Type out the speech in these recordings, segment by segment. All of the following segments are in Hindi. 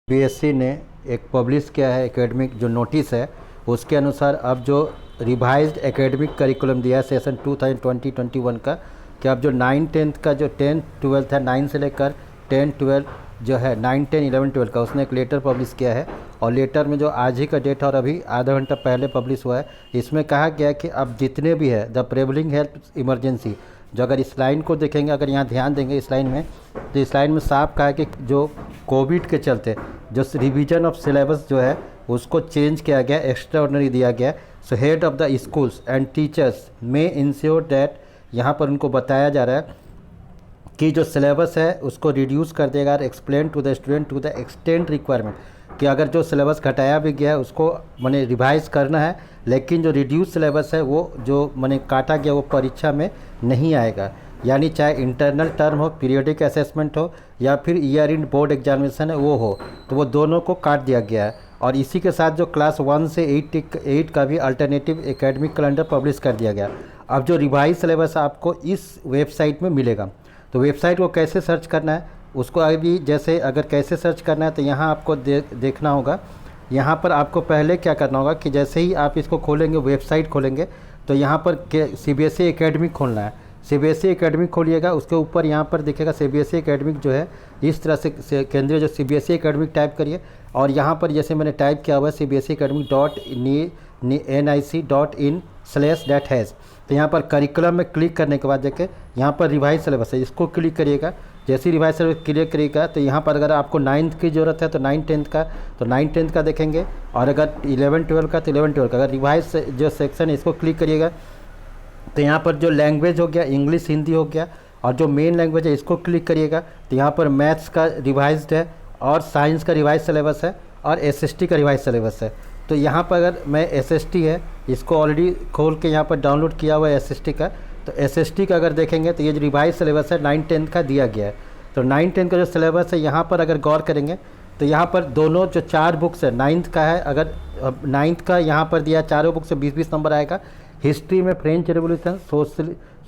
बीएससी ने एक पब्लिश किया है एकेडमिक जो नोटिस है, उसके अनुसार अब जो रिवाइज्ड एकेडमिक करिकुलम दिया है सेशन 2020-21 का, कि अब जो 9-10 का जो 10-12 है, 9 से लेकर 10-12 जो है 9-10-11-12 का, उसने एक लेटर पब्लिश किया है। और लेटर में जो आज ही का डेट है और अभी आधा घंटा पहले पब्लिश हुआ है, इसमें कहा गया है कि अब जितने भी है द प्रेवलिंग हेल्थ इमरजेंसी, जो अगर इस लाइन को देखेंगे, अगर यहाँ ध्यान देंगे इस लाइन में, तो इस लाइन में साफ कहा है कि जो कोविड के चलते जो रिवीजन ऑफ सिलेबस जो है उसको चेंज किया गया, एक्स्ट्रा ऑर्डिनरी दिया गया। So head of the schools and teachers में इंश्योर दैट, यहाँ पर उनको बताया जा रहा है कि जो सिलेबस है उसको रिड्यूस कर देगा और explain to the student to the extent requirement, कि अगर जो सिलेबस घटाया भी गया है उसको मैंने रिवाइज करना है, लेकिन जो रिड्यूस सिलेबस है वो जो मैंने काटा गया वो परीक्षा में नहीं आएगा। यानी चाहे इंटरनल टर्म हो, पीरियोडिक असेसमेंट हो, या फिर ईयर इन बोर्ड एग्जामिनेशन है वो हो, तो वो दोनों को काट दिया गया है। और इसी के साथ जो क्लास 1 से 8 का भी अल्टरनेटिव एकेडमिक कैलेंडर पब्लिश कर दिया गया। अब जो रिवाइज सिलेबस आपको इस वेबसाइट में मिलेगा, तो वेबसाइट को कैसे सर्च करना है उसको अभी, जैसे अगर कैसे सर्च करना है तो यहाँ आपको देखना होगा। यहाँ पर आपको पहले क्या करना होगा कि जैसे ही आप इसको खोलेंगे, वेबसाइट खोलेंगे, तो यहाँ पर CBSE एकेडमिक खोलना है। CBSE एकेडमिक खोलिएगा, उसके ऊपर यहाँ पर दिखेगा CBSE एकेडमिक जो है इस तरह से केंद्रीय जो CBSE एकेडमिक टाइप करिए, और यहाँ पर जैसे मैंने टाइप किया हुआ है CBSE-academic.nic.in/that-has, तो यहाँ पर करिकुलम में क्लिक करने के बाद देखें यहाँ पर रिवाइज सिलेबस है, इसको क्लिक करिएगा। जैसे रिवाइज सिलेबस क्लिक करिएगा तो यहाँ पर अगर आपको 9th की ज़रूरत है तो 9-10 का, तो 9-10 का देखेंगे, और अगर 11-12 का तो 11-12 का। अगर रिवाइज जो सेक्शन है इसको क्लिक करिएगा तो यहाँ पर जो लैंग्वेज हो गया इंग्लिश हिंदी हो गया, और जो मेन लैंग्वेज है इसको क्लिक करिएगा तो यहाँ पर मैथ्स का रिवाइज्ड है, और साइंस का रिवाइज सिलेबस है, और SST का रिवाइज सिलेबस है। तो यहाँ पर अगर मैं SST है इसको ऑलरेडी खोल के यहाँ पर डाउनलोड किया हुआ है SST का, तो SST का अगर देखेंगे तो ये जो रिवाइज सिलेबस है 9-10 का दिया गया है। तो 9-10 का जो सिलेबस है यहाँ पर अगर गौर करेंगे तो यहाँ पर दोनों जो 4 बुक्स है, 9th का है, अगर 9th का यहाँ पर दिया, चारों बुक से 20-20 नंबर आएगा। हिस्ट्री में फ्रेंच रेवोल्यूशन,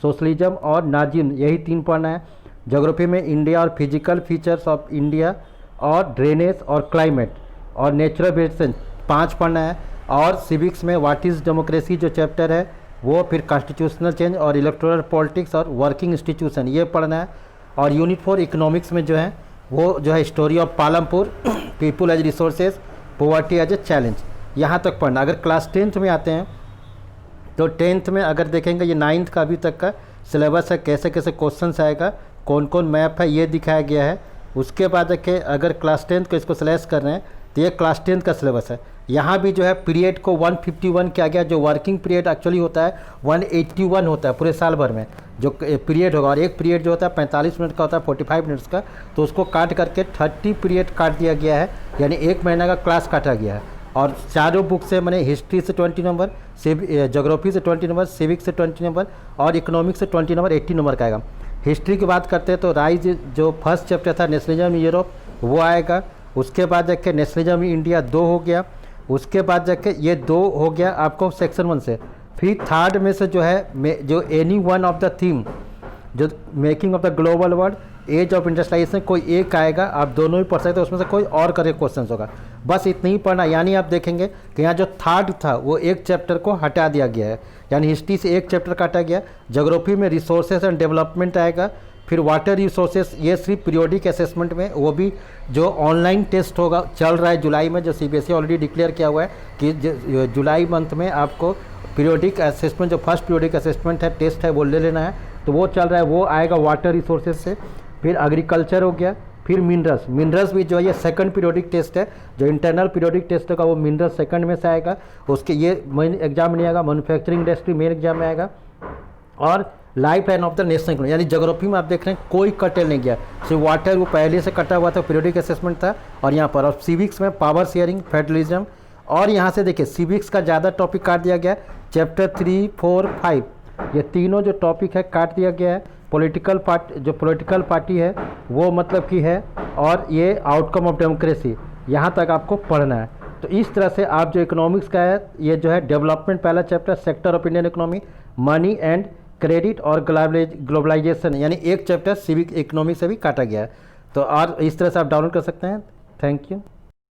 सोशलिज्म और नाजिम, यही 3 पढ़ना है। ज्योग्राफी में इंडिया और फिजिकल फीचर्स ऑफ इंडिया और ड्रेनेज और क्लाइमेट और नेचुरल वेजिटेशन 5 पढ़ना है। और सिविक्स में व्हाट इज़ डेमोक्रेसी जो चैप्टर है वो, फिर कॉन्स्टिट्यूशनल चेंज और इलेक्टोरल पॉलिटिक्स और वर्किंग इंस्टीट्यूशन ये पढ़ना है। और यूनिट 4 इकोनॉमिक्स में जो है वो जो है story of Palampur, people as resources, poverty as a challenge, यहाँ तक पढ़ना। अगर क्लास 10th में आते हैं तो 10th में अगर देखेंगे ये 9th का अभी तक का सिलेबस है, कैसे कैसे क्वेश्चंस आएगा, कौन कौन मैप है ये दिखाया गया है। उसके बाद देखिए अगर क्लास 10th को इसको सिलेक्ट कर रहे हैं तो ये क्लास 10th का सिलेबस है। यहाँ भी जो है पीरियड को 151 किया गया, जो वर्किंग पीरियड एक्चुअली होता है 181 होता है पूरे साल भर में जो पीरियड होगा, और एक पीरियड जो होता है 45 मिनट का होता है, 45 मिनट्स का, तो उसको काट करके 30 पीरियड काट दिया गया है, यानी 1 महीना का क्लास काटा गया है। और चारों बुक से मैंने हिस्ट्री से 20 नंबर, ज्योग्राफी से 20 नंबर, सिविक्स से 20 नंबर और इकोनॉमिक्स से 20 नंबर, 80 नंबर का आएगा। हिस्ट्री की बात करते हैं तो राइज जो फर्स्ट चैप्टर था नेशनलिज्म इन यूरोप वो आएगा। उसके बाद जाके नेशनलिज्म इन इंडिया 2 हो गया। उसके बाद जाके ये 2 हो गया आपको सेक्शन 1 से। फिर थर्ड में से जो है जो any one of the theme, जो making of the global world, age of industrialisation, कोई एक आएगा, आप दोनों ही पढ़ सकते हैं, उसमें से कोई और करके क्वेश्चन होगा, बस इतना ही पढ़ना। यानी आप देखेंगे कि यहाँ जो थर्ड था वो एक चैप्टर को हटा दिया गया है, यानी हिस्ट्री से एक चैप्टर काटा गया। ज्योग्राफी में रिसोर्सेज एंड डेवलपमेंट आएगा। फिर वाटर रिसोर्सेज ये सिर्फ पीरियोडिक असेसमेंट में, वो भी जो ऑनलाइन टेस्ट होगा चल रहा है जुलाई में, जो CBSE ऑलरेडी डिक्लेयर किया हुआ है कि जुलाई मंथ में आपको पीरियोडिक असेसमेंट, जो फर्स्ट पीरियोडिक असेसमेंट है, टेस्ट है, वो ले लेना है, तो वो चल रहा है, वो आएगा वाटर रिसोर्सेज से। फिर एग्रीकल्चर हो गया। फिर मिनरल्स भी जो है ये सेकंड पीरियोडिक टेस्ट है, जो इंटरनल पीरियोडिक टेस्ट होगा वो मिनरल सेकंड में से आएगा, उसके ये मेन एग्जाम में नहीं आएगा। मैन्युफैक्चरिंग इंडस्ट्री मेन एग्जाम में आएगा। और life line of the national economy, यानी ज्योग्राफी में आप देख रहे हैं कोई कटल नहीं गया, सिर्फ वाटर वो पहले से कटा हुआ था, पीरियोडिक असेसमेंट था। और यहाँ पर और सिविक्स में पावर शेयरिंग, फेडरलिज्म, और यहाँ से देखिए सिविक्स का ज़्यादा टॉपिक काट दिया गया। चैप्टर 3, 4, 5 ये तीनों जो टॉपिक है काट दिया गया है। पॉलिटिकल पार्टी है वो मतलब की है, और ये आउटकम ऑफ डेमोक्रेसी, यहाँ तक आपको पढ़ना है। तो इस तरह से आप जो इकोनॉमिक्स का है ये जो है डेवलपमेंट पहला chapter, sector of Indian economy, money and credit और ग्लोबलाइजेशन, यानी एक चैप्टर सिविक इकोनॉमी से भी काटा गया है। तो और इस तरह से आप डाउनलोड कर सकते हैं। Thank you.